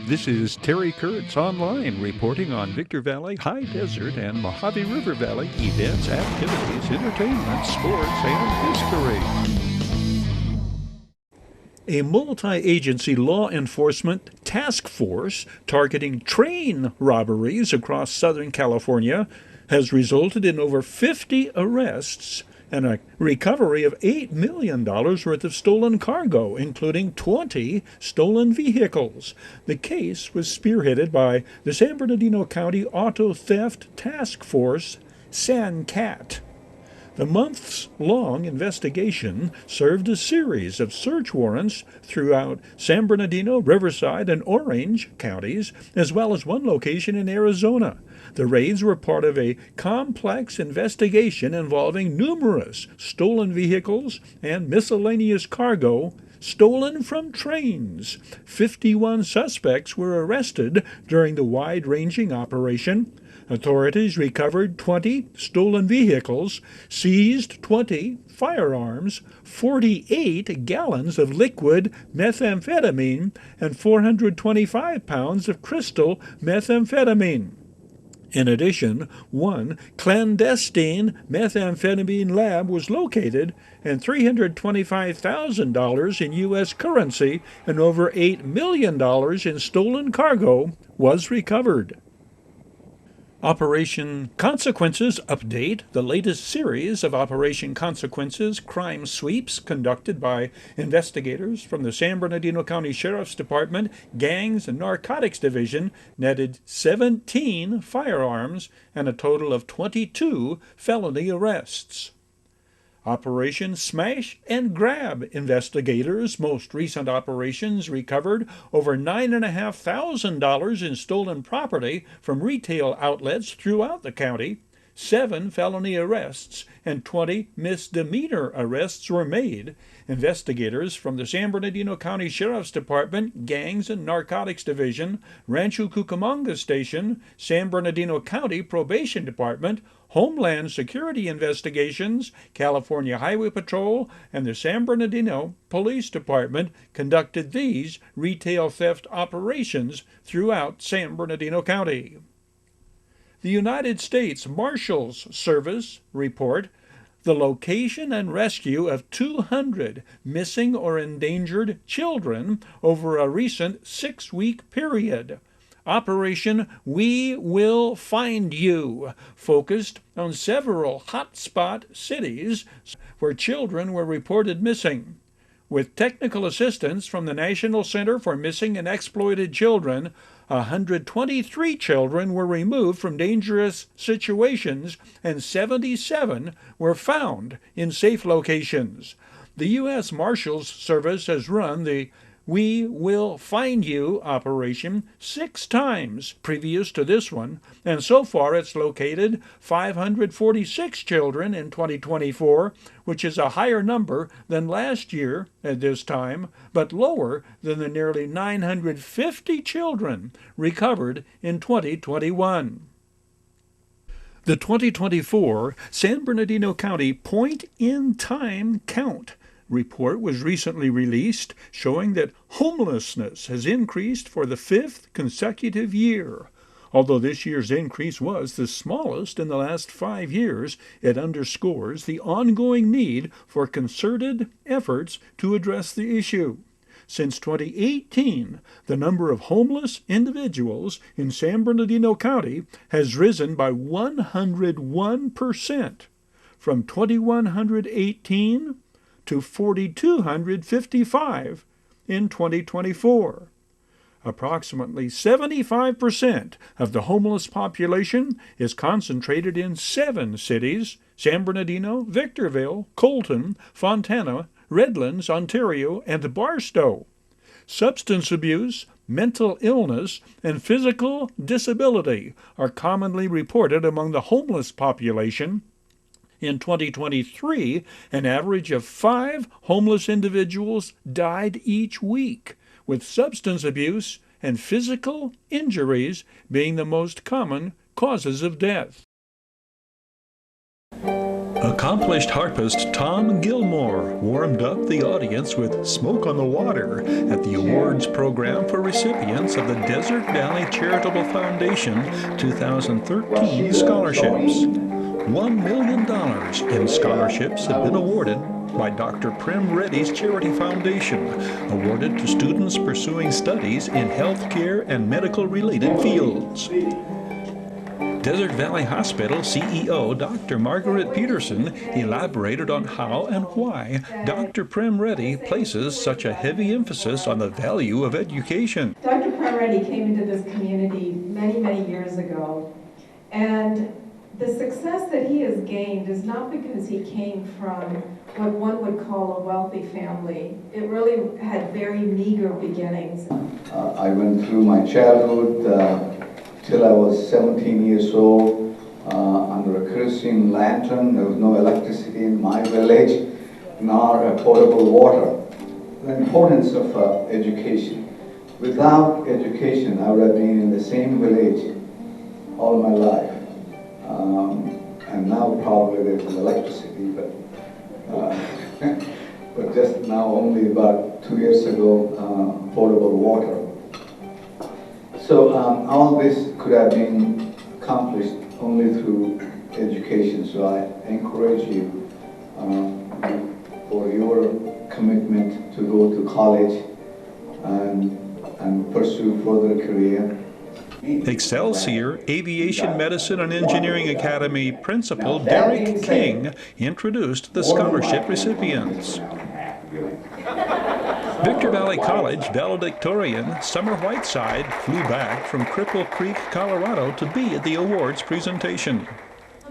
This is Terry Kurtz On-Line reporting on Victor Valley, High Desert, and Mojave River Valley events, activities, entertainment, sports, and history. A multi-agency law enforcement task force targeting train robberies across Southern California has resulted in over 50 arrests and a recovery of $8 million worth of stolen cargo, including 20 stolen vehicles. The case was spearheaded by the San Bernardino County Auto Theft Task Force, SANCAT. The months-long investigation served a series of search warrants throughout San Bernardino, Riverside, and Orange counties, as well as one location in Arizona. The raids were part of a complex investigation involving numerous stolen vehicles and miscellaneous cargo stolen from trains. 51 suspects were arrested during the wide-ranging operation. Authorities recovered 20 stolen vehicles, seized 20 firearms, 48 gallons of liquid methamphetamine, and 425 pounds of crystal methamphetamine. In addition, one clandestine methamphetamine lab was located, and $325,000 in U.S. currency and over $8 million in stolen cargo was recovered. Operation Consequences Update, the latest series of Operation Consequences crime sweeps conducted by investigators from the San Bernardino County Sheriff's Department Gangs and Narcotics Division, netted 17 firearms and a total of 22 felony arrests. Operation Smash and Grab investigators' most recent operations recovered over $9,500 in stolen property from retail outlets throughout the county. 7 felony arrests and 20 misdemeanor arrests were made. Investigators from the San Bernardino County Sheriff's Department Gangs and Narcotics Division, Rancho Cucamonga Station, San Bernardino County Probation Department, Homeland Security Investigations, California Highway Patrol, and the San Bernardino Police Department conducted these retail theft operations throughout San Bernardino County. The United States Marshals Service report the location and rescue of 200 missing or endangered children over a recent 6-week period. Operation We Will Find You focused on several hotspot cities where children were reported missing. With technical assistance from the National Center for Missing and Exploited Children, 123 children were removed from dangerous situations and 77 were found in safe locations. The U.S. Marshals Service has run the We Will Find You operation 6 times previous to this one, and so far it's located 546 children in 2024, which is a higher number than last year at this time, but lower than the nearly 950 children recovered in 2021. The 2024 San Bernardino County Point-in-Time Count report was recently released, showing that homelessness has increased for the 5th consecutive year. Although this year's increase was the smallest in the last 5 years, it underscores the ongoing need for concerted efforts to address the issue. Since 2018, the number of homeless individuals in San Bernardino County has risen by 101%, from 2,118 to 4,255 in 2024. Approximately 75% of the homeless population is concentrated in 7 cities: San Bernardino, Victorville, Colton, Fontana, Redlands, Ontario, and Barstow. Substance abuse, mental illness, and physical disability are commonly reported among the homeless population. In 2023, an average of 5 homeless individuals died each week, with substance abuse and physical injuries being the most common causes of death. Accomplished harpist Tom Gilmore warmed up the audience with Smoke on the Water at the awards program for recipients of the Desert Valley Charitable Foundation 2013 scholarships. $1 million in scholarships have been awarded by Dr. Prem Reddy's Charity Foundation, awarded to students pursuing studies in healthcare and medical-related fields. Desert Valley Hospital CEO Dr. Margaret Peterson elaborated on how and why Dr. Prem Reddy places such a heavy emphasis on the value of education. Dr. Prem Reddy came into this community many, many years ago, and the success that he has gained is not because he came from what one would call a wealthy family. It really had very meager beginnings. I went through my childhood till I was 17 years old under a kerosene lantern. There was no electricity in my village, nor potable water. The importance of education. Without education, I would have been in the same village all my life. And now probably there's electricity, but but just now, only about 2 years ago, potable water. So all this could have been accomplished only through education. So I encourage you for your commitment to go to college and pursue further career. Excelsior Aviation Medicine and Engineering Academy Principal Derek King introduced the scholarship recipients. Victor Valley College valedictorian Summer Whiteside flew back from Cripple Creek, Colorado to be at the awards presentation.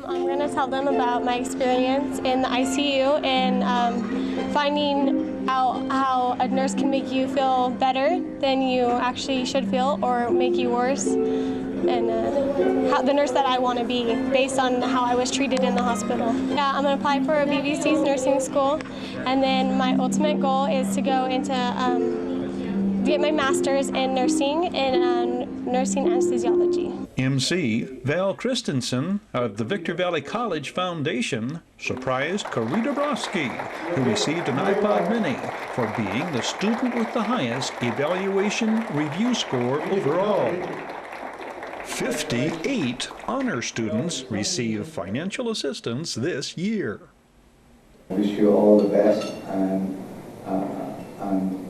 I'm going to tell them about my experience in the ICU and finding out how a nurse can make you feel better than you actually should feel or make you worse, and how the nurse that I want to be based on how I was treated in the hospital. Yeah, I'm going to apply for a BVC's nursing school, and then my ultimate goal is to go into get my master's in nursing and nursing anesthesiology. MC Val Christensen of the Victor Valley College Foundation surprised Corita Broski, who received an iPod Mini for being the student with the highest evaluation review score overall. 58 honor students receive financial assistance this year. I wish you all the best and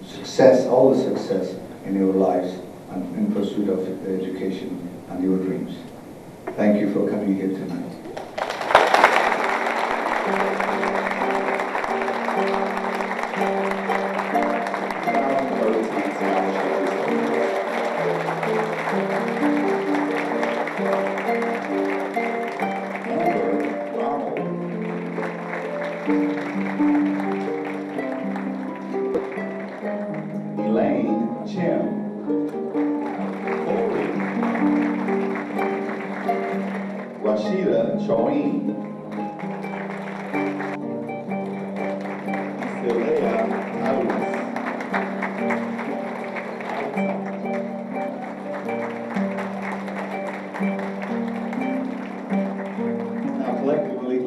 success, all the success in your lives and in pursuit of education and your dreams. Thank you for coming here tonight.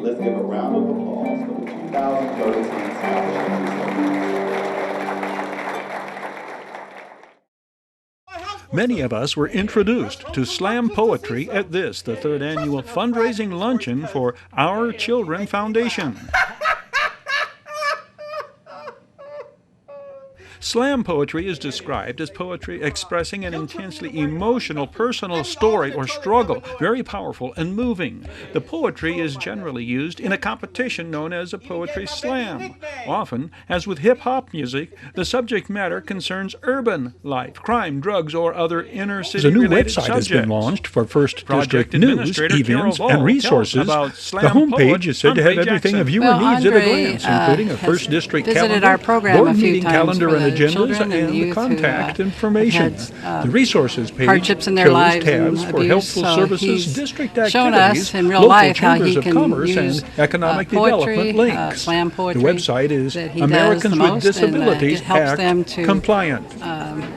Let's give a round of applause for the 2013 scholarship. Many of us were introduced to slam poetry at this, the third annual fundraising luncheon for Our Children Foundation. Slam poetry is described as poetry expressing an intensely emotional personal story or struggle, very powerful and moving. The poetry is generally used in a competition known as a poetry slam. Often, as with hip-hop music, the subject matter concerns urban life, crime, drugs, or other inner-city related subjects. A new website has been launched for First District news, events, and resources. The homepage is said to have everything a viewer needs at a glance, including a First District calendar, our program board meeting calendar and agendas, and the contact information. The resources page hardships in their shows lives tabs for abuse, helpful so services, district activities, shown us in real local life how chambers he of can commerce, use and economic poetry, development links. slam poetry The website is that he Americans does the with most, Disabilities and, it helps Act them to, compliant.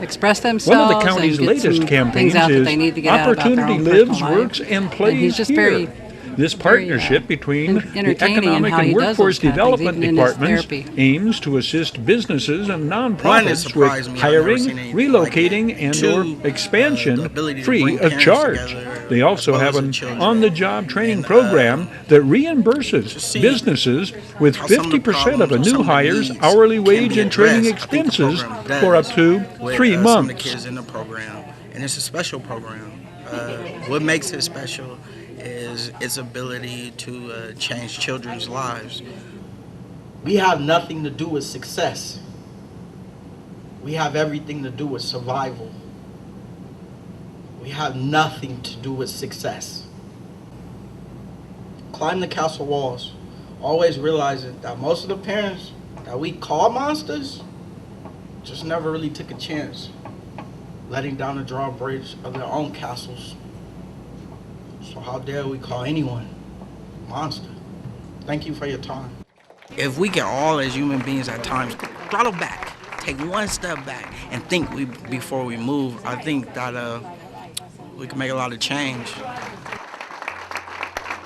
Express themselves. One of the county's and get latest some campaigns things out that is they need to get out about their Opportunity own Lives, personal Works, life. and Plays he's just Here. very This partnership between the entertaining in Economic how and he does Workforce those kind of things, Development even in his Departments therapy. aims to assist businesses and One, it nonprofits surprised with me. I've never hiring, seen anything like relocating, it. and Two, or the expansion ability to free bring of parents charge. together, They also as well have as the an children. on-the-job training And, program that reimburses see businesses with how some of the 50% of a problems or new some of the hire's needs hourly can wage be and training addressed. I think the expenses program for up does to with, 3 some months. of the kids in the program, and it's a special program. What makes it special is its ability to change children's lives. We have nothing to do with success. We have everything to do with survival. We have nothing to do with success. Climb the castle walls, always realizing that most of the parents that we call monsters just never really took a chance letting down the drawbridge of their own castles. So how dare we call anyone monster? Thank you for your time. If we can all, as human beings at times, throttle back, take one step back, and think before we move, I think that we can make a lot of change.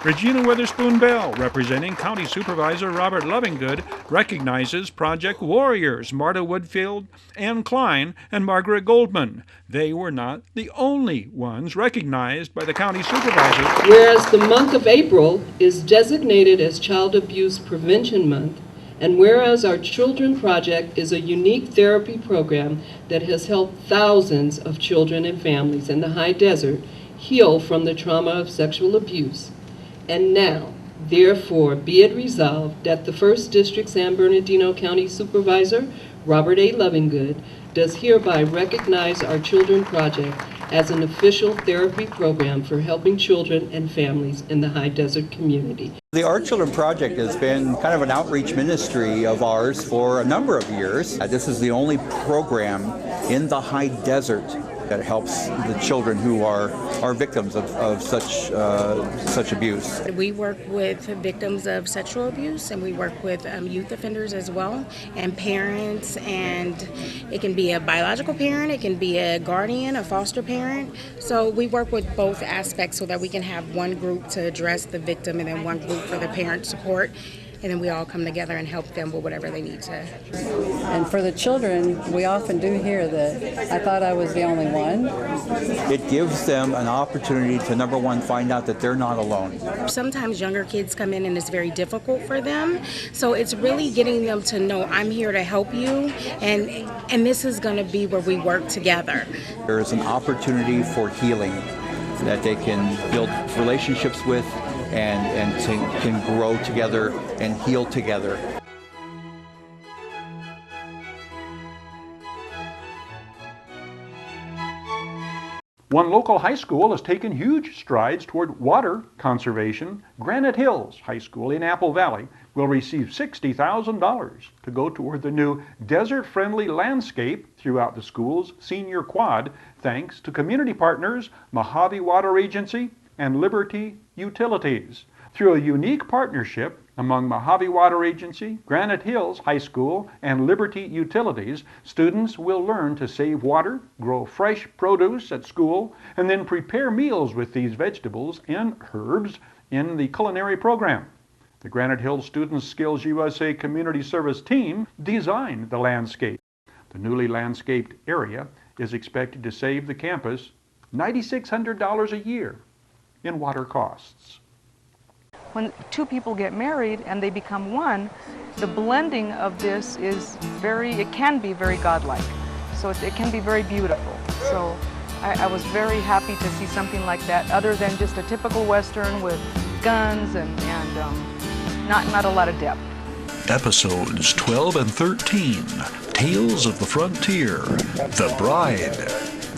Regina Witherspoon Bell, representing County Supervisor Robert Lovingood, recognizes Project Warriors Marta Woodfield, Ann Klein, and Margaret Goldman. They were not the only ones recognized by the county supervisor. Whereas the month of April is designated as Child Abuse Prevention Month, and whereas our Children Project is a unique therapy program that has helped thousands of children and families in the high desert heal from the trauma of sexual abuse. And now, therefore, be it resolved that the 1st District San Bernardino County Supervisor, Robert A. Lovingood, does hereby recognize our Children Project as an official therapy program for helping children and families in the high desert community. The Our Children Project has been kind of an outreach ministry of ours for a number of years. This is the only program in the high desert that helps the children who are victims of such abuse. We work with victims of sexual abuse, and we work with youth offenders as well, and parents, and it can be a biological parent, it can be a guardian, a foster parent. So we work with both aspects so that we can have one group to address the victim and then one group for the parent support. And then we all come together and help them with whatever they need to. And for the children, we often do hear that I thought I was the only one. It gives them an opportunity to, number one, find out that they're not alone. Sometimes younger kids come in and it's very difficult for them. So it's really getting them to know, I'm here to help you, and this is going to be where we work together. There is an opportunity for healing that they can build relationships with and can grow together and heal together. One local high school has taken huge strides toward water conservation. Granite Hills High School in Apple Valley will receive $60,000 to go toward the new desert-friendly landscape throughout the school's senior quad, thanks to community partners Mojave Water Agency and Liberty Utilities. Through a unique partnership among Mojave Water Agency, Granite Hills High School, and Liberty Utilities, students will learn to save water, grow fresh produce at school, and then prepare meals with these vegetables and herbs in the culinary program. The Granite Hills Students Skills USA Community Service team designed the landscape. The newly landscaped area is expected to save the campus $9,600 a year in water costs. When two people get married and they become one, the blending of this is it can be very godlike. So it can be very beautiful. So I was very happy to see something like that, other than just a typical Western with guns and not a lot of depth. Episodes 12 and 13, Tales of the Frontier, The Bride.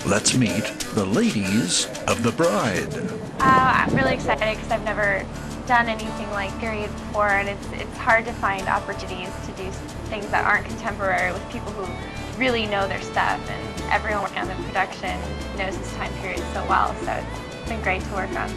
Let's meet the ladies of The Bride. I'm really excited because I've never done anything like period before, and it's hard to find opportunities to do things that aren't contemporary with people who really know their stuff, and everyone working on the production knows this time period so well, so it's been great to work on.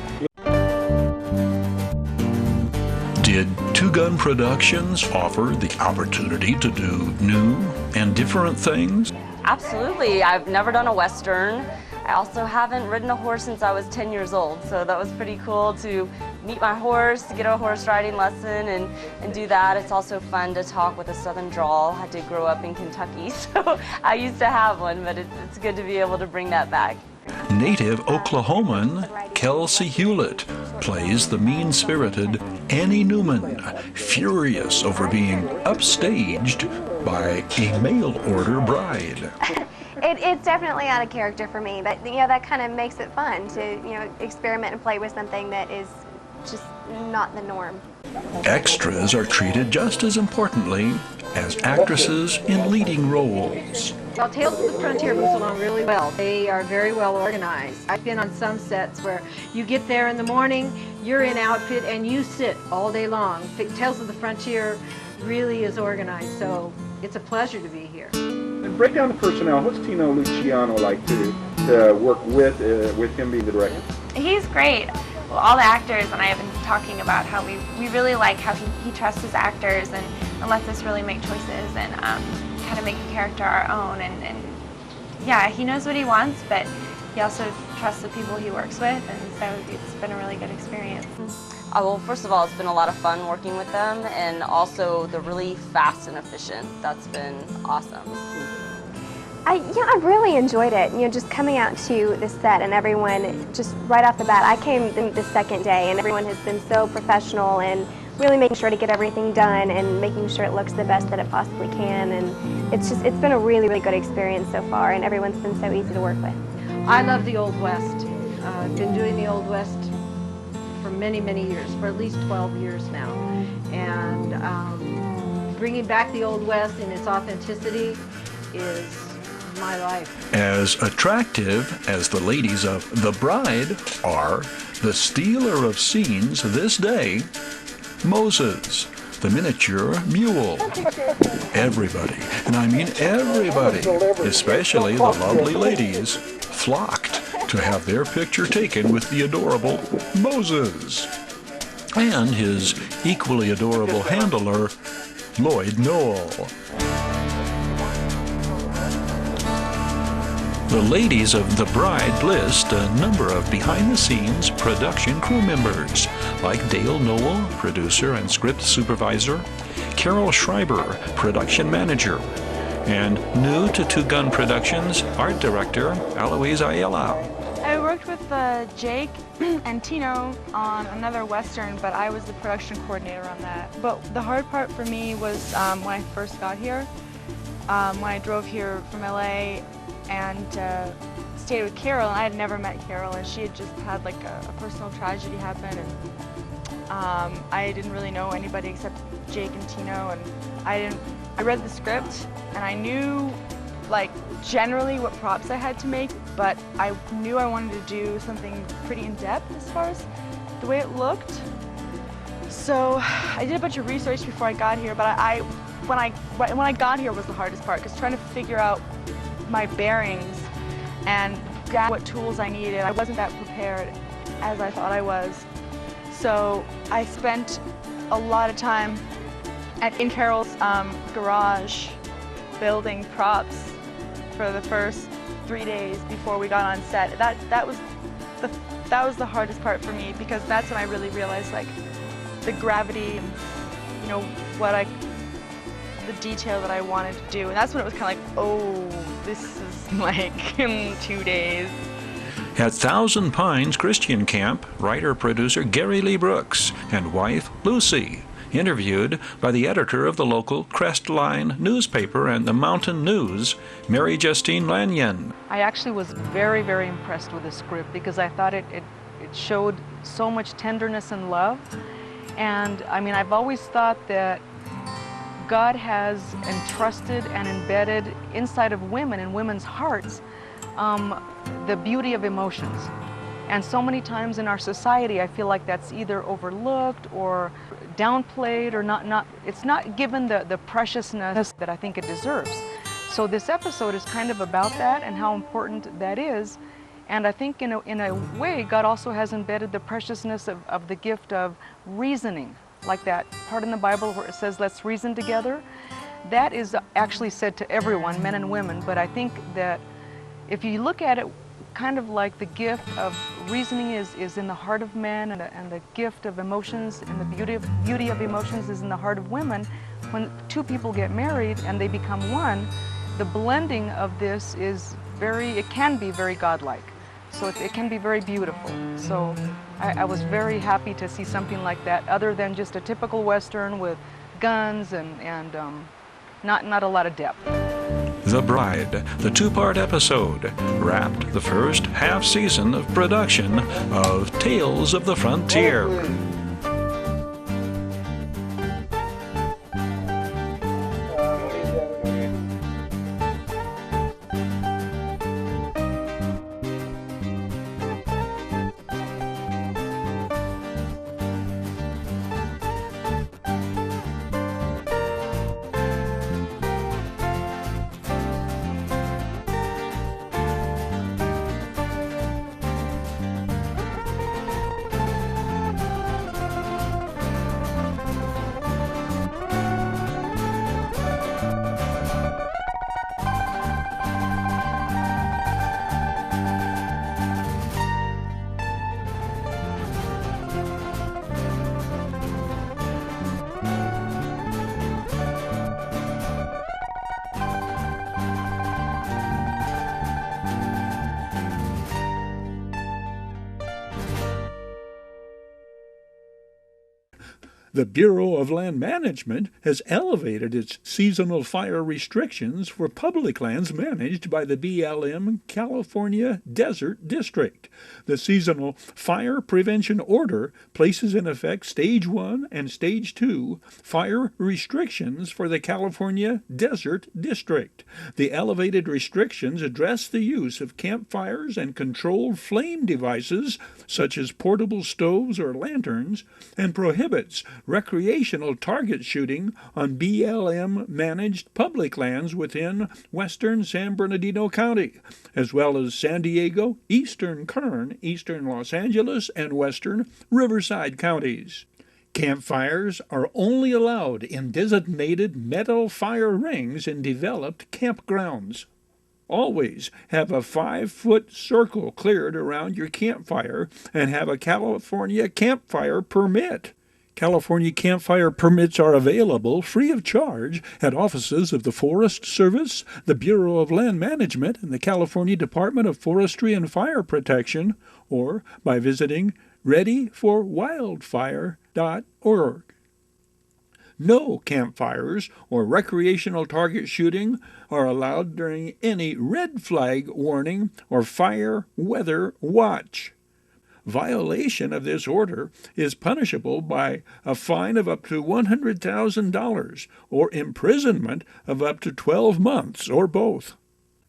Did Two Gun Productions offer the opportunity to do new and different things? Absolutely. I've never done a Western. I also haven't ridden a horse since I was 10 years old, so that was pretty cool to meet my horse, to get a horse riding lesson and do that. It's also fun to talk with a southern drawl. I did grow up in Kentucky, so I used to have one, but it's good to be able to bring that back. Native Oklahoman Kelsey Hewlett plays the mean-spirited Annie Newman, furious over being upstaged by a mail-order bride. It's definitely out of character for me, but that kind of makes it fun to experiment and play with something that is just not the norm. Extras are treated just as importantly as actresses in leading roles. Well, Tales of the Frontier moves along really well. They are very well organized. I've been on some sets where you get there in the morning, you're in outfit, and you sit all day long. Tales of the Frontier really is organized, so it's a pleasure to be here. And break down the personnel. What's Tino Luciano like to work with him being the director? He's great. Well, all the actors and I have been talking about how we really like how he trusts his actors and lets us really make choices and kind of make a character our own. And yeah, he knows what he wants, but he also trusts the people he works with, and so it's been a really good experience. Well, first of all, it's been a lot of fun working with them, and also they're really fast and efficient. That's been awesome. I really enjoyed it. Just coming out to the set and everyone, just right off the bat, I came the second day and everyone has been so professional and really making sure to get everything done and making sure it looks the best that it possibly can. And it's been a really, really good experience so far, and everyone's been so easy to work with. I love the Old West. I've been doing the Old West for many, many years, for at least 12 years now. And bringing back the Old West in its authenticity is my life. As attractive as the ladies of The Bride are, the stealer of scenes this day, Moses, the miniature mule. Everybody, and I mean everybody, especially the lovely ladies, flocked to have their picture taken with the adorable Moses and his equally adorable handler, Lloyd Noel. The ladies of The Bride list a number of behind-the-scenes production crew members, like Dale Noel, producer and script supervisor, Carol Schreiber, production manager, and new to Two Gun Productions, art director Eloise Ayala. I worked with Jake and Tino on another Western, but I was the production coordinator on that. But the hard part for me was when I first got here, when I drove here from LA and stayed with Carol, and I had never met Carol, and she had just had like a personal tragedy happen, and I didn't really know anybody except Jake and Tino, and I read the script and I knew like generally what props I had to make, but I knew I wanted to do something pretty in-depth as far as the way it looked. So I did a bunch of research before I got here, but when I got here was the hardest part, because trying to figure out my bearings and what tools I needed. I wasn't that prepared as I thought I was. So I spent a lot of time in Carol's garage building props for the first 3 days before we got on set. That was the hardest part for me, because that's when I really realized like the gravity and the detail that I wanted to do. And that's when it was kind of like, oh, this is like in 2 days. At Thousand Pines Christian Camp, writer-producer Gary Lee Brooks and wife Lucy, interviewed by the editor of the local Crestline newspaper and the Mountain News, Mary Justine Lanyon. I actually was very, very impressed with the script, because I thought it showed so much tenderness and love. And I mean, I've always thought that God has entrusted and embedded inside of women and women's hearts the beauty of emotions. And so many times in our society, I feel like that's either overlooked or downplayed, or it's not given the preciousness that I think it deserves. So this episode is kind of about that and how important that is. And I think in a way, God also has embedded the preciousness of the gift of reasoning. Like that part in the Bible where it says, let's reason together. That is actually said to everyone, men and women, but I think that if you look at it kind of like the gift of reasoning is in the heart of men, and the gift of emotions and the beauty of emotions is in the heart of women. When two people get married and they become one, the blending of this is it can be very godlike. So it can be very beautiful. So I was very happy to see something like that, other than just a typical Western with guns and not a lot of depth. The Bride, the two-part episode, wrapped the first half-season of production of Tales of the Frontier. The Bureau of Land Management has elevated its seasonal fire restrictions for public lands managed by the BLM California Desert District. The Seasonal Fire Prevention Order places in effect Stage 1 and Stage 2 fire restrictions for the California Desert District. The elevated restrictions address the use of campfires and controlled flame devices such as portable stoves or lanterns, and prohibits recreational target shooting on BLM-managed public lands within western San Bernardino County, as well as San Diego, eastern Kern, eastern Los Angeles, and western Riverside counties. Campfires are only allowed in designated metal fire rings in developed campgrounds. Always have a 5-foot circle cleared around your campfire and have a California campfire permit. California campfire permits are available free of charge at offices of the Forest Service, the Bureau of Land Management, and the California Department of Forestry and Fire Protection, or by visiting readyforwildfire.org. No campfires or recreational target shooting are allowed during any red flag warning or fire weather watch. Violation of this order is punishable by a fine of up to $100,000 or imprisonment of up to 12 months or both.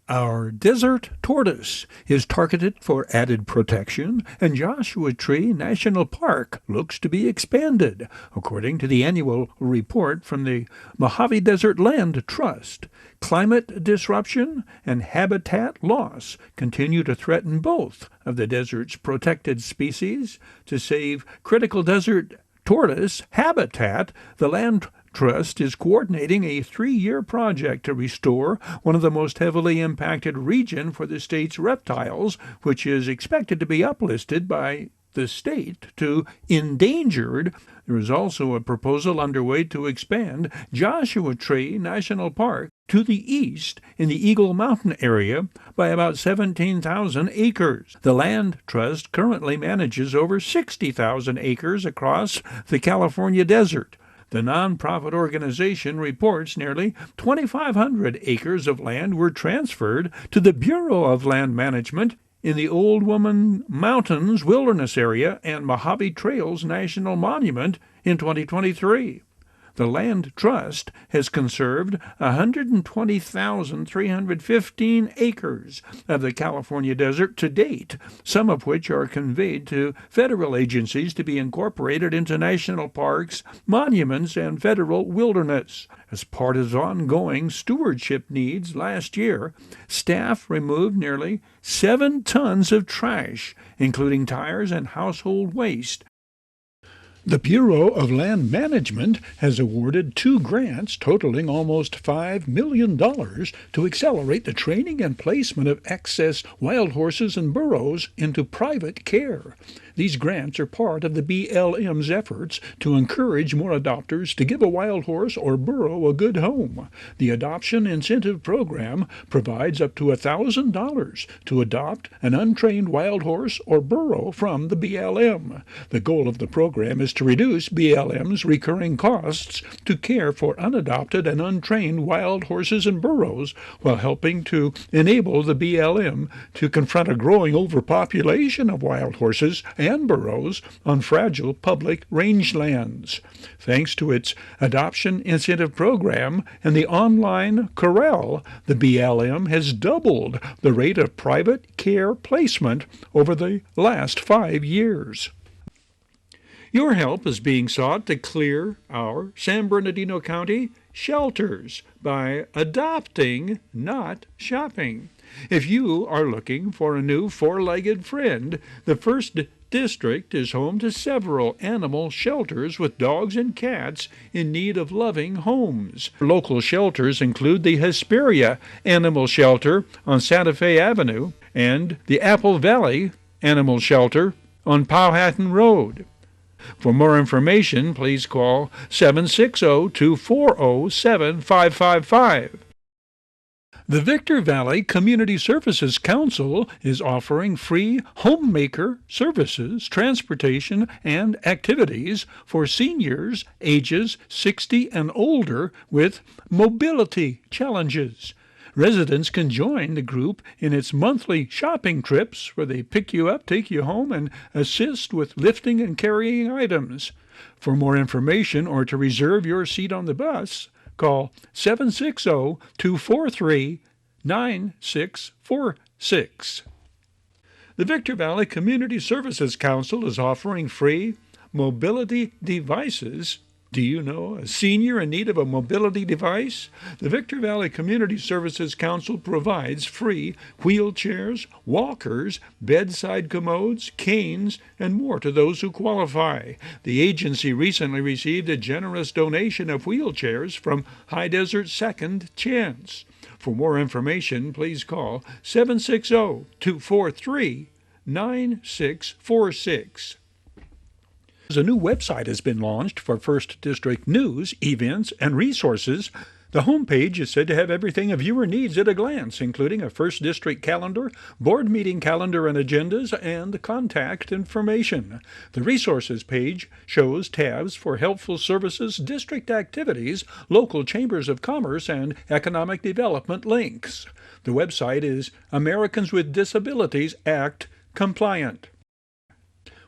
Our desert tortoise is targeted for added protection, and Joshua Tree National Park looks to be expanded, according to the annual report from the Mojave Desert Land Trust. Climate disruption and habitat loss continue to threaten both of the desert's protected species. To save critical desert tortoise habitat, the Land Trust is coordinating a 3-year project to restore one of the most heavily impacted region for the state's reptiles, which is expected to be uplisted by the state to endangered. There is also a proposal underway to expand Joshua Tree National Park to the east in the Eagle Mountain area by about 17,000 acres. The Land Trust currently manages over 60,000 acres across the California desert. The nonprofit organization reports nearly 2,500 acres of land were transferred to the Bureau of Land Management in the Old Woman Mountains Wilderness Area and Mojave Trails National Monument in 2023. The Land Trust has conserved 120,315 acres of the California desert to date, some of which are conveyed to federal agencies to be incorporated into national parks, monuments, and federal wilderness. As part of ongoing stewardship needs last year, staff removed nearly 7 tons of trash, including tires and household waste. The Bureau of Land Management has awarded 2 grants totaling almost $5 million to accelerate the training and placement of excess wild horses and burros into private care. These grants are part of the BLM's efforts to encourage more adopters to give a wild horse or burro a good home. The Adoption Incentive Program provides up to $1,000 to adopt an untrained wild horse or burro from the BLM. The goal of the program is to reduce BLM's recurring costs to care for unadopted and untrained wild horses and burros, while helping to enable the BLM to confront a growing overpopulation of wild horses and burros on fragile public rangelands. Thanks to its Adoption Incentive Program and the online corral, the BLM has doubled the rate of private care placement over the last 5 years. Your help is being sought to clear our San Bernardino County shelters by adopting, not shopping. If you are looking for a new four-legged friend, the First District is home to several animal shelters with dogs and cats in need of loving homes. Local shelters include the Hesperia Animal Shelter on Santa Fe Avenue and the Apple Valley Animal Shelter on Powhatan Road. For more information, please call 760-240-7555. The Victor Valley Community Services Council is offering free homemaker services, transportation, and activities for seniors ages 60 and older with mobility challenges. Residents can join the group in its monthly shopping trips where they pick you up, take you home, and assist with lifting and carrying items. For more information or to reserve your seat on the bus, call 760-243-9646. The Victor Valley Community Services Council is offering free mobility devices. Do you know a senior in need of a mobility device? The Victor Valley Community Services Council provides free wheelchairs, walkers, bedside commodes, canes, and more to those who qualify. The agency recently received a generous donation of wheelchairs from High Desert Second Chance. For more information, please call 760-243-9646. A new website has been launched for First District news, events, and resources. The homepage is said to have everything a viewer needs at a glance, including a First District calendar, board meeting calendar and agendas, and contact information. The resources page shows tabs for helpful services, district activities, local chambers of commerce, and economic development links. The website is Americans with Disabilities Act compliant.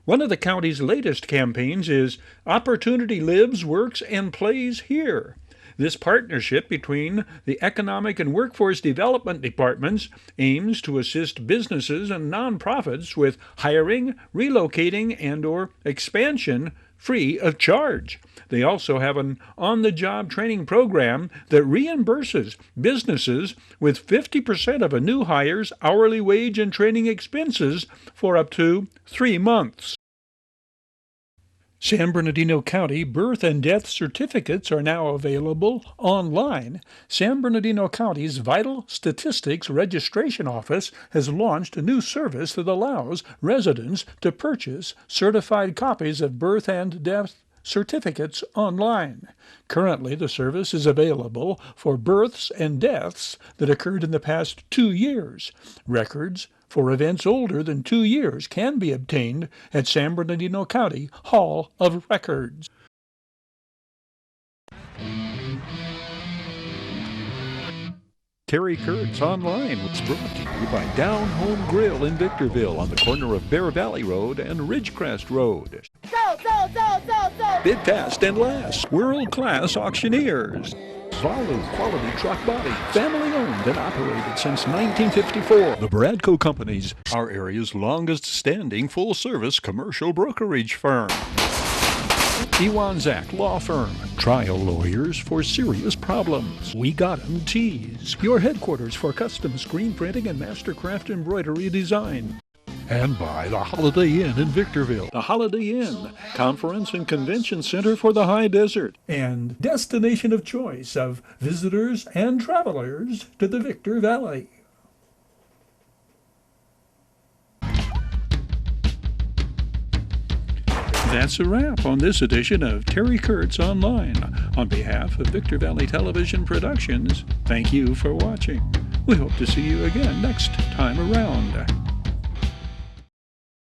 One of the county's latest campaigns is Opportunity Lives, Works, and Plays Here. This partnership between the Economic and Workforce Development Departments aims to assist businesses and nonprofits with hiring, relocating, and/or expansion free of charge. They also have an on-the-job training program that reimburses businesses with 50% of a new hire's hourly wage and training expenses for up to 3 months. San Bernardino County birth and death certificates are now available online. San Bernardino County's Vital Statistics Registration Office has launched a new service that allows residents to purchase certified copies of birth and death certificates online. Currently, the service is available for births and deaths that occurred in the past 2 years. Records for events older than 2 years can be obtained at San Bernardino County Hall of Records. Terry Kurtz On-Line was brought to you by Down Home Grill in Victorville on the corner of Bear Valley Road and Ridgecrest Road. Bid fast and last. World-class auctioneers. Zolu Quality Truck Body, family owned and operated since 1954. The Bradco Companies, our area's longest standing full service commercial brokerage firm. Iwanzak Law Firm, trial lawyers for serious problems. We Got 'em Tees, your headquarters for custom screen printing and mastercraft embroidery design. and by the Holiday Inn in Victorville. The Holiday Inn, Conference and Convention Center for the High Desert, and destination of choice of visitors and travelers to the Victor Valley. That's a wrap on this edition of Terry Kurtz Online. On behalf of Victor Valley Television Productions, thank you for watching. We hope to see you again next time around.